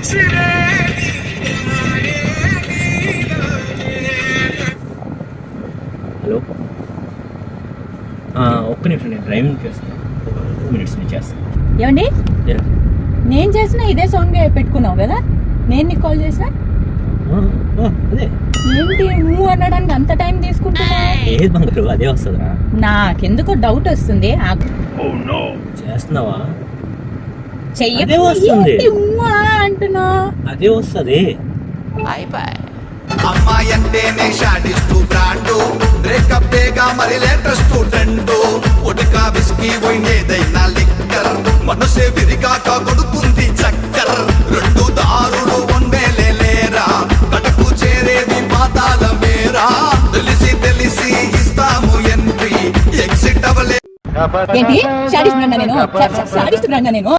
Hello, ఒక్క నిమిషం, నేను డ్రైవింగ్ చేస్తాను. 2 minutes నుంచి చేస్తాను. ఏమండి, నేను చేసిన ఇదే సాంగ్ పెట్టుకున్నావు కదా, నేను నీకు కాల్ చేసిన. ఏంటి నువ్వు అనడానికి అంత టైం తీసుకుంటున్నా? ఏది బంగారు, అదే వస్తుందా? నాకెందుకో డౌట్ వస్తుంది. చేస్తున్నావా? అంటున్నా అదే వస్తుంది. అమ్మాయి అంటేనే షాడిస్టు బ్రాండు, బ్రేకప్ డేగా మరి లేటెస్ట్ ట్రెండ్, ఒడికా విస్కీ పోయినేదైనా లిక్కర్, మనసే విరిగాక కొడుతుంది చక్కర్, 2 దారులు ఉండేలేరా, కడకు చేరేది పాతాల మేరా, తెలిసి తెలిసి ఇస్తాము ఎంట్రీ, ఎగ్జిట్ అవలే. ఏంటి షాడిస్ట్ బ్రాండా నేను?